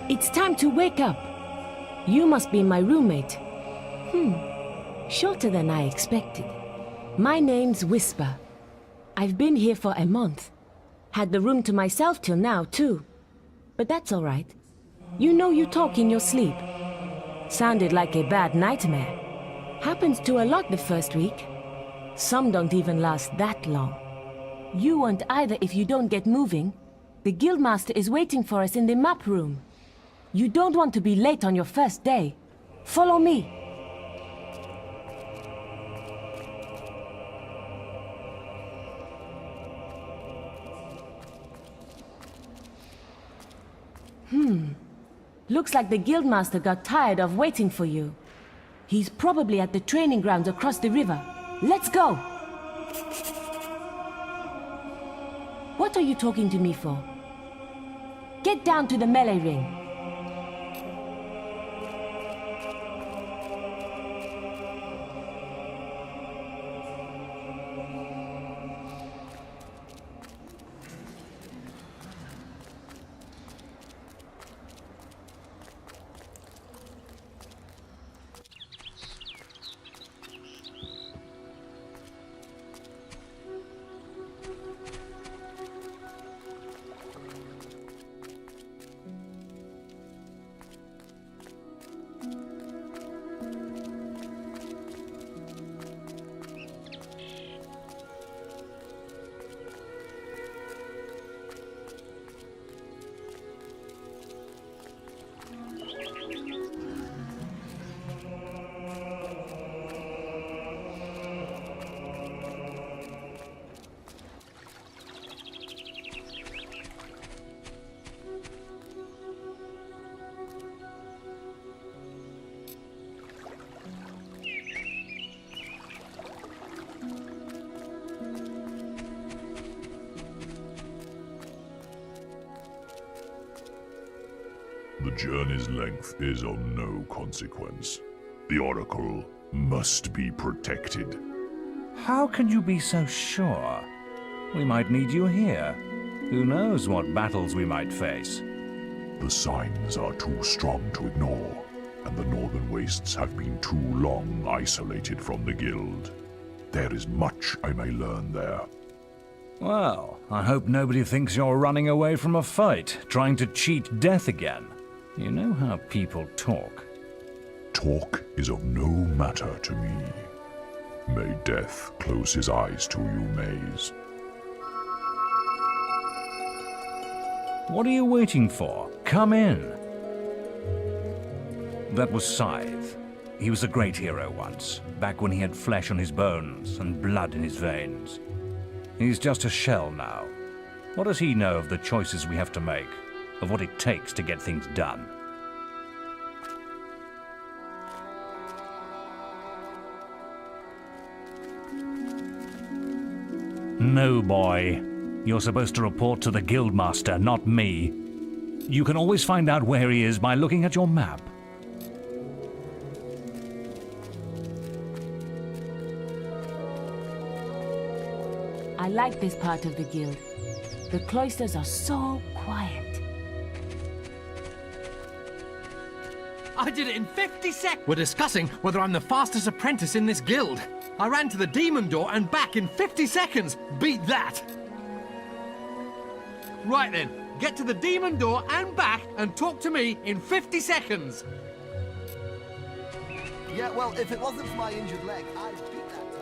It's time to wake up. You must be my roommate. Shorter than I expected. My name's Whisper. I've been here for a month. Had the room to myself till now, too. But that's all right. You know you talk in your sleep. Sounded like a bad nightmare. Happens to a lot the first week. Some don't even last that long. You won't either if you don't get moving. The Guildmaster is waiting for us in the map room. You don't want to be late on your first day. Follow me. Looks like the Guildmaster got tired of waiting for you. He's probably at the training grounds across the river. Let's go! What are you talking to me for? Get down to the melee ring. The journey's length is of no consequence. The Oracle must be protected. How can you be so sure? We might need you here. Who knows what battles we might face? The signs are too strong to ignore, and the Northern Wastes have been too long isolated from the Guild. There is much I may learn there. Well, I hope nobody thinks you're running away from a fight, trying to cheat death again. You know how people talk. Talk is of no matter to me. May death close his eyes to you, Maze. What are you waiting for? Come in. That was Scythe. He was a great hero once, back when he had flesh on his bones and blood in his veins. He's just a shell now. What does he know of the choices we have to make, of what it takes to get things done? No, boy. You're supposed to report to the Guildmaster, not me. You can always find out where he is by looking at your map. I like this part of the guild. The cloisters are so quiet. I did it in 50 seconds! We're discussing whether I'm the fastest apprentice in this guild. I ran to the demon door and back in 50 seconds! Beat that! Right then, get to the demon door and back and talk to me in 50 seconds! Yeah, well, if it wasn't for my injured leg, I'd beat that time.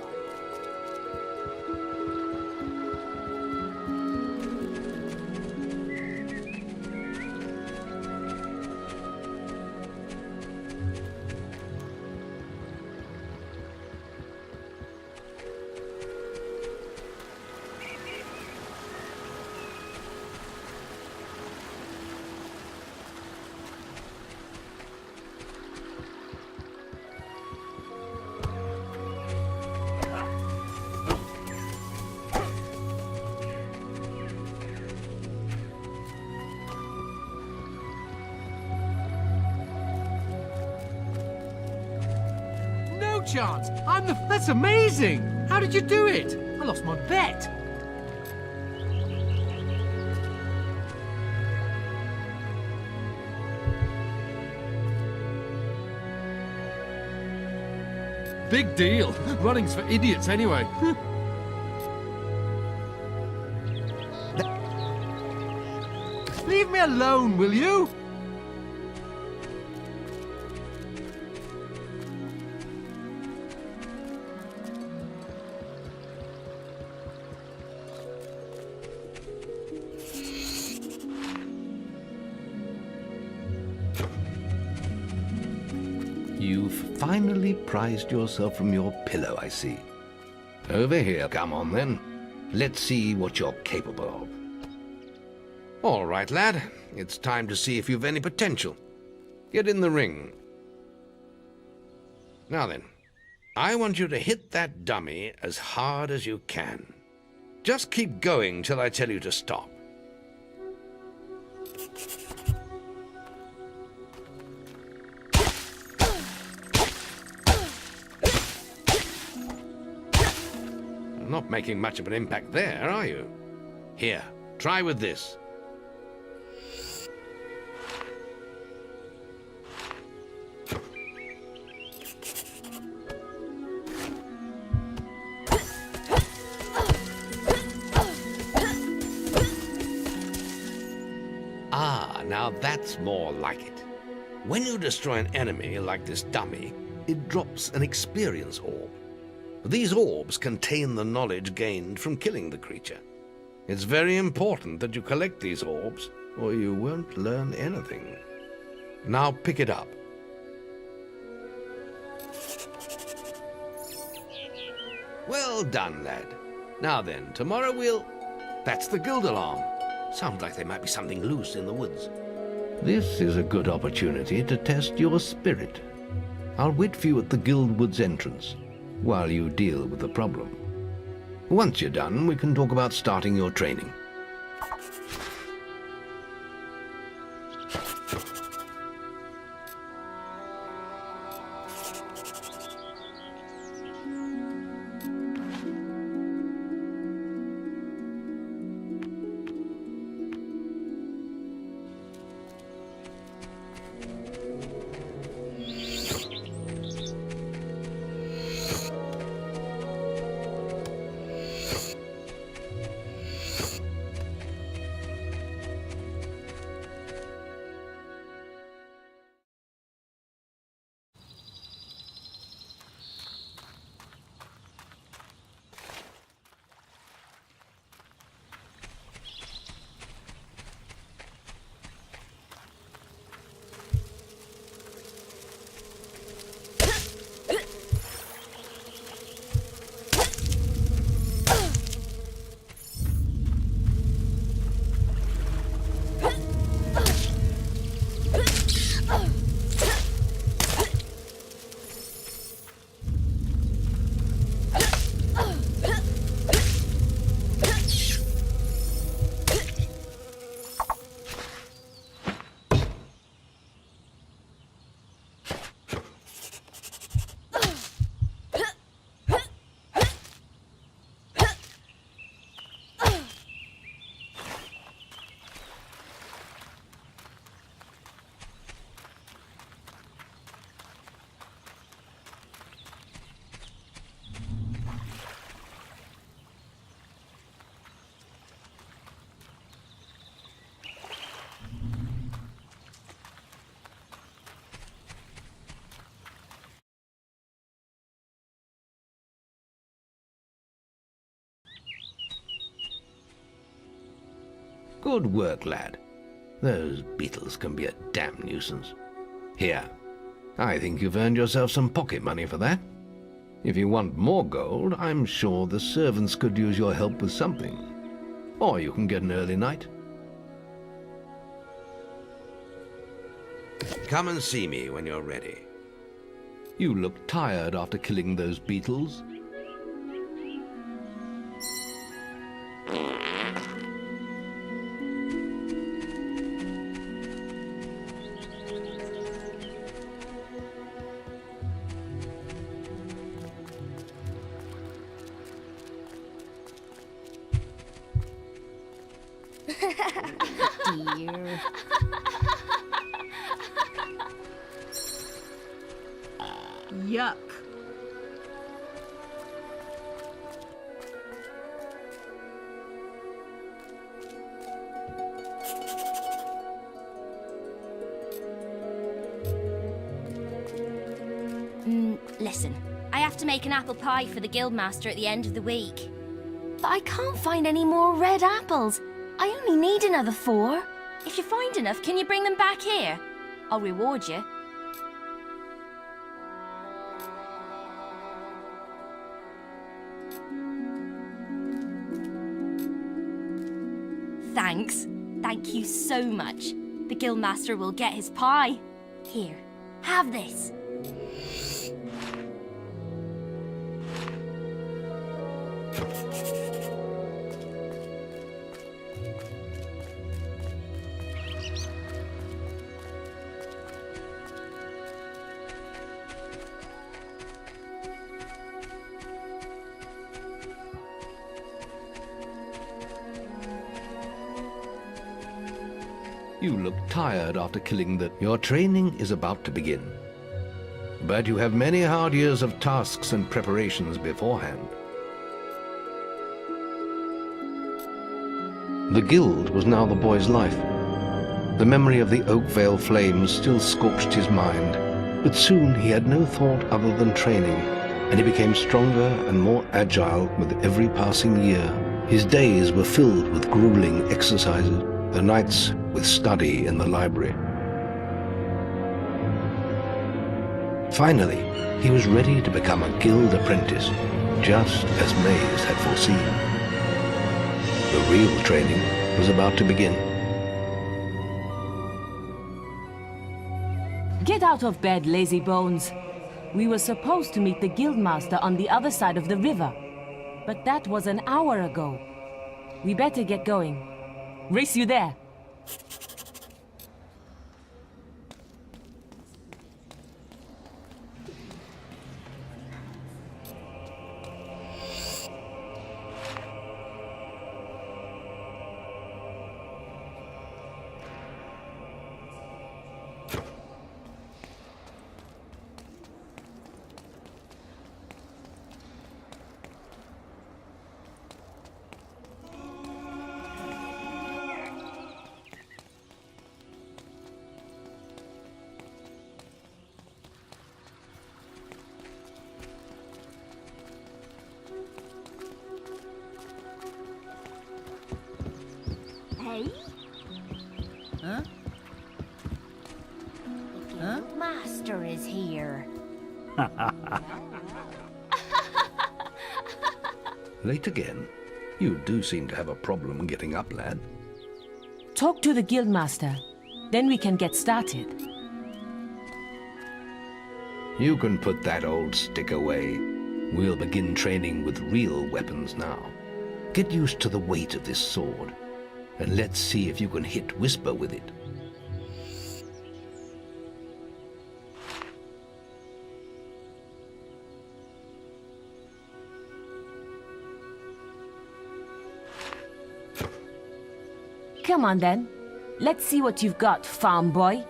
Chance! That's amazing! How did you do it? I lost my bet! big deal. Running's for idiots anyway. Leave me alone, will you? You've finally prized yourself from your pillow, I see. Over here, come on then. Let's see what you're capable of. All right, lad. It's time to see if you've any potential. Get in the ring. Now then, I want you to hit that dummy as hard as you can. Just keep going till I tell you to stop. Not making much of an impact there, are you? Here, try with this. Ah, now that's more like it. When you destroy an enemy like this dummy, it drops an experience orb. These orbs contain the knowledge gained from killing the creature. It's very important that you collect these orbs, or you won't learn anything. Now pick it up. Well done, lad. Now then, tomorrow we'll... That's the guild alarm. Sounds like there might be something loose in the woods. This is a good opportunity to test your spirit. I'll wait for you at the guild woods entrance while you deal with the problem. Once you're done, we can talk about starting your training. Good work, lad. Those beetles can be a damn nuisance. Here, I think you've earned yourself some pocket money for that. If you want more gold, I'm sure the servants could use your help with something. Or you can get an early night. Come and see me when you're ready. You look tired after killing those beetles. Dear. Yuck. have to make an apple pie for the guildmaster at the end of the week. But I can't find any more red apples. I only need another 4. If you find enough, can you bring them back here? I'll reward you. Thanks. Thank you so much. The guildmaster will get his pie. Here, have this. You look tired after killing the... Your training is about to begin. But you have many hard years of tasks and preparations beforehand. The guild was now the boy's life. The memory of the Oakvale flames still scorched his mind, but soon he had no thought other than training, and he became stronger and more agile with every passing year. His days were filled with grueling exercises, the nights with study in the library. Finally, he was ready to become a guild apprentice, just as Maze had foreseen. The real training was about to begin. Get out of bed, lazy bones. We were supposed to meet the guildmaster on the other side of the river, but that was an hour ago. We better get going. Race you there. Hey? Huh? The master is here. Late again? You do seem to have a problem getting up, lad. Talk to the guildmaster. Then we can get started. You can put that old stick away. We'll begin training with real weapons now. Get used to the weight of this sword, and let's see if you can hit Whisper with it. Come on then. Let's see what you've got, farm boy.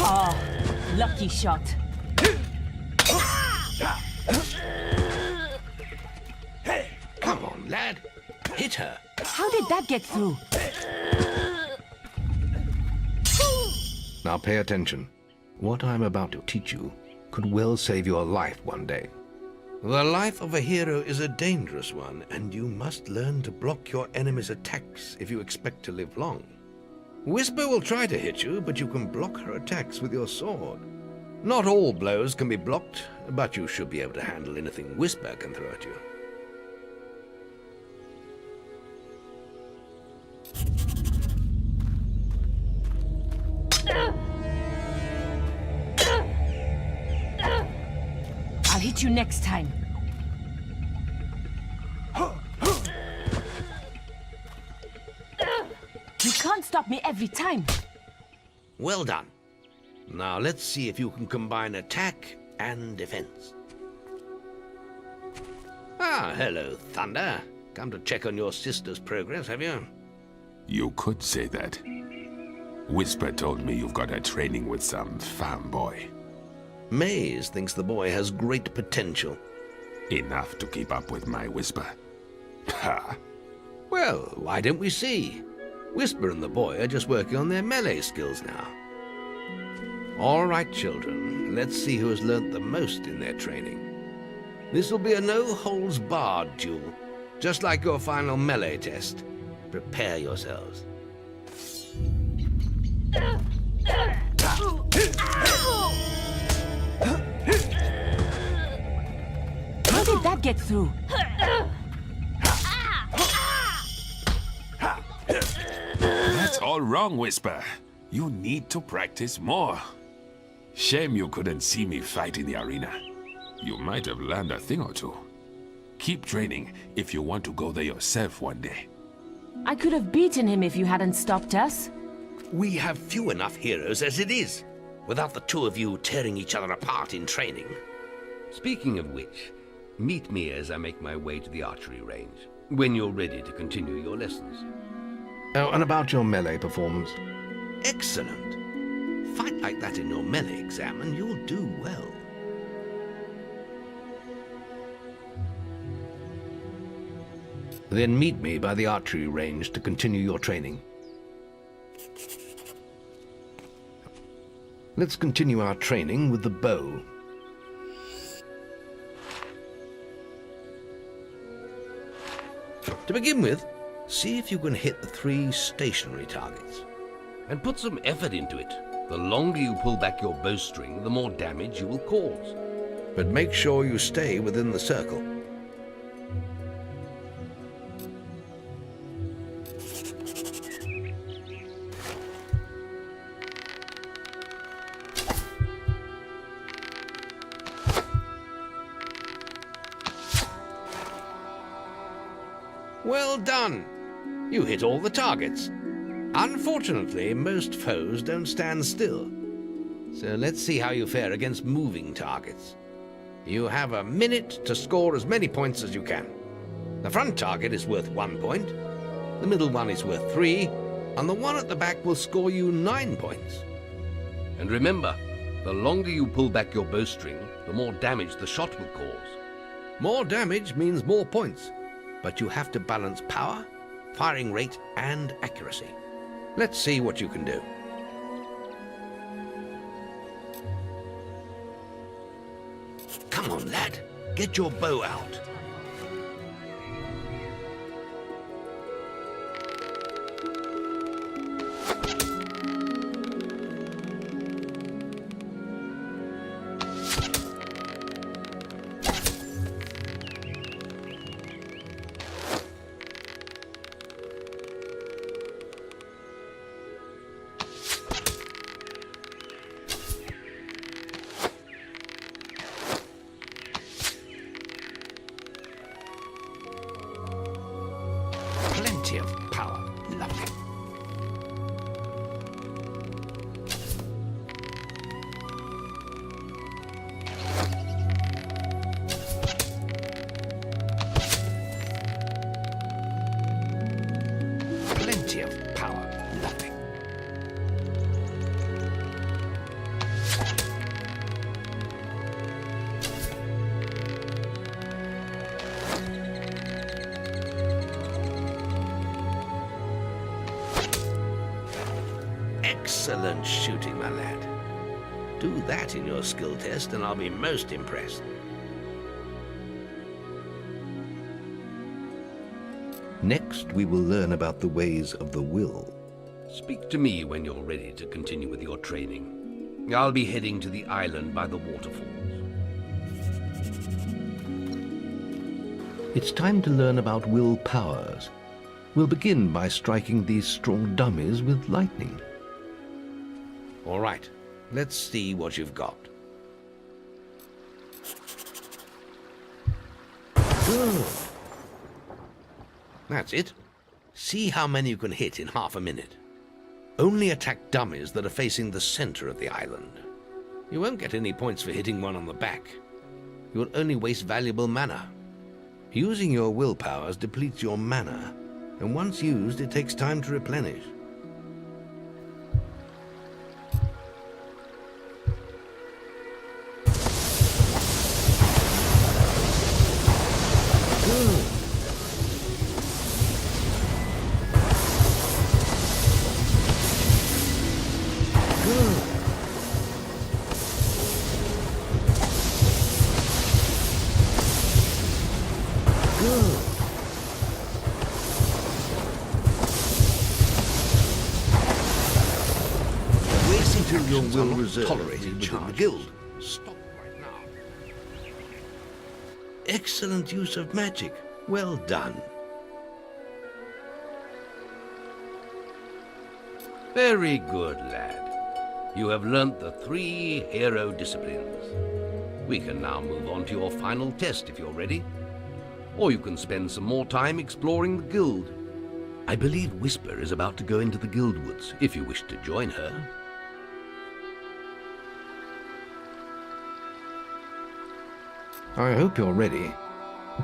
Oh, lucky shot. Come on, lad. Hit her. How did that get through? Now pay attention. What I'm about to teach you could well save your life one day. The life of a hero is a dangerous one, and you must learn to block your enemy's attacks if you expect to live long. Whisper will try to hit you, but you can block her attacks with your sword. Not all blows can be blocked, but you should be able to handle anything Whisper can throw at you. I'll hit you next time. You can't stop me every time. Well done. Now let's see if you can combine attack and defense. Ah, hello, Thunder. Come to check on your sister's progress, have you? You could say that. Whisper told me you've got her training with some farm boy. Maze thinks the boy has great potential. Enough to keep up with my Whisper. Ha! Well, why don't we see? Whisper and the boy are just working on their melee skills now. All right, children, let's see who has learnt the most in their training. This will be a no-holds-barred duel, just like your final melee test. Prepare yourselves. How did that get through? That's all wrong, Whisper. You need to practice more. Shame you couldn't see me fight in the arena. You might have learned a thing or two. Keep training if you want to go there yourself one day. I could have beaten him if you hadn't stopped us. We have few enough heroes as it is, without the two of you tearing each other apart in training. Speaking of which, meet me as I make my way to the archery range, when you're ready to continue your lessons. Oh, and about your melee performance? Excellent. Fight like that in your melee exam and you'll do well. Then meet me by the archery range to continue your training. Let's continue our training with the bow. To begin with, see if you can hit the 3 stationary targets. And put some effort into it. The longer you pull back your bowstring, the more damage you will cause. But make sure you stay within the circle. Well done! You hit all the targets. Unfortunately, most foes don't stand still. So let's see how you fare against moving targets. You have a minute to score as many points as you can. The front target is worth 1 point, the middle one is worth 3, and the one at the back will score you 9 points. And remember, the longer you pull back your bowstring, the more damage the shot will cause. More damage means more points, but you have to balance power, firing rate, and accuracy. Let's see what you can do. Come on, lad. Get your bow out. Plenty of power. Lovely. Plenty of power. Lovely. Excellent shooting, my lad. Do that in your skill test and I'll be most impressed. Next, we will learn about the ways of the will. Speak to me when you're ready to continue with your training. I'll be heading to the island by the waterfalls. It's time to learn about will powers. We'll begin by striking these strong dummies with lightning. All right, let's see what you've got. Good. That's it. See how many you can hit in half a minute. Only attack dummies that are facing the center of the island. You won't get any points for hitting one on the back. You will only waste valuable mana. Using your will powers depletes your mana, and once used, it takes time to replenish. Guilds will are not reserve tolerated the within the charges. guild. Stop right now. Excellent use of magic. Well done. Very good, lad. You have learnt the 3 hero disciplines. We can now move on to your final test if you're ready. Or you can spend some more time exploring the guild. I believe Whisper is about to go into the guild woods, if you wish to join her. I hope you're ready.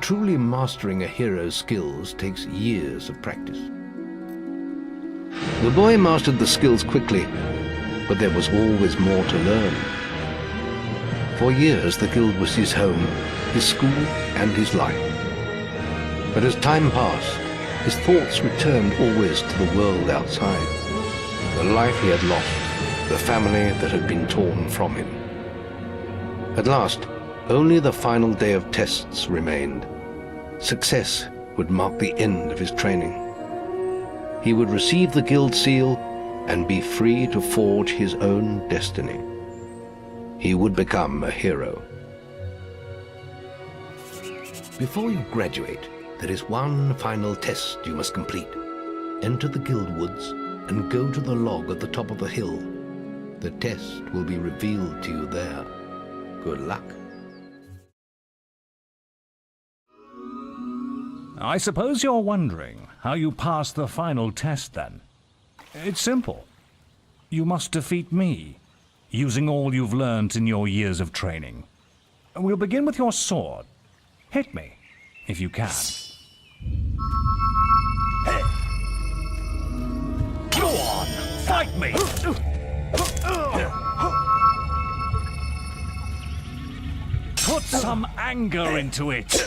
Truly mastering a hero's skills takes years of practice. The boy mastered the skills quickly, but there was always more to learn. For years, the guild was his home, his school, and his life. But as time passed, his thoughts returned always to the world outside, the life he had lost, the family that had been torn from him. At last, only the final day of tests remained. Success would mark the end of his training. He would receive the guild seal and be free to forge his own destiny. He would become a hero. Before you graduate, there is one final test you must complete. Enter the guild woods and go to the log at the top of the hill. The test will be revealed to you there. Good luck. I suppose you're wondering how you pass the final test then. It's simple. You must defeat me, using all you've learned in your years of training. We'll begin with your sword. Hit me, if you can. Hey! Go on! Fight me! Put some anger into it!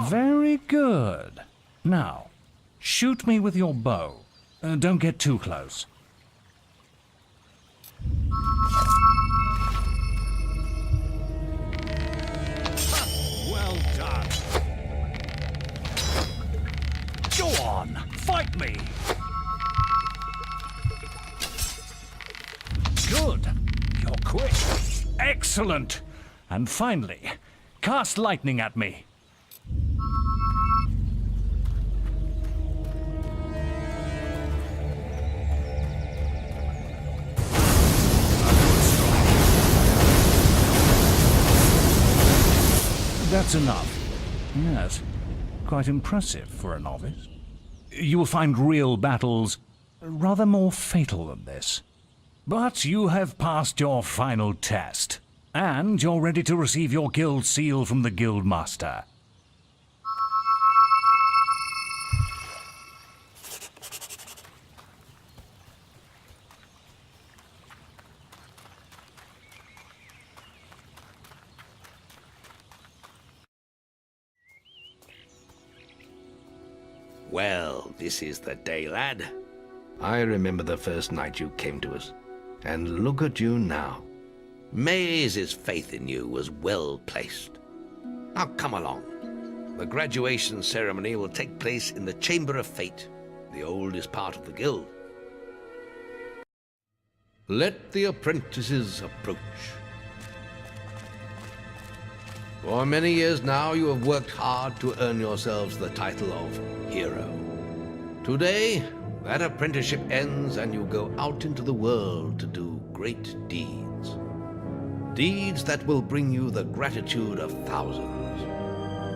Very good. Now, shoot me with your bow. Don't get too close. Well done. Go on, fight me. Good. You're quick. Excellent. And finally, cast lightning at me. That's enough. Yes, quite impressive for a novice. You will find real battles rather more fatal than this. But you have passed your final test, and you're ready to receive your guild seal from the guild master. Well, this is the day, lad. I remember the first night you came to us, and look at you now. Maze's faith in you was well placed. Now come along. The graduation ceremony will take place in the Chamber of Fate, the oldest part of the guild. Let the apprentices approach. For many years now you have worked hard to earn yourselves the title of hero. Today, that apprenticeship ends and you go out into the world to do great deeds. Deeds that will bring you the gratitude of thousands,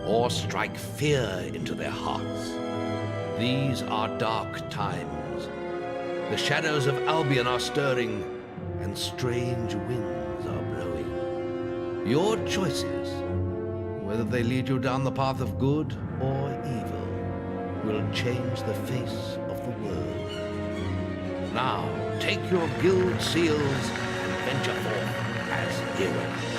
or strike fear into their hearts. These are dark times. The shadows of Albion are stirring, and strange winds are blowing. Your choices, whether they lead you down the path of good or evil, will change the face of the world. Now, take your guild seals and venture forth as heroes.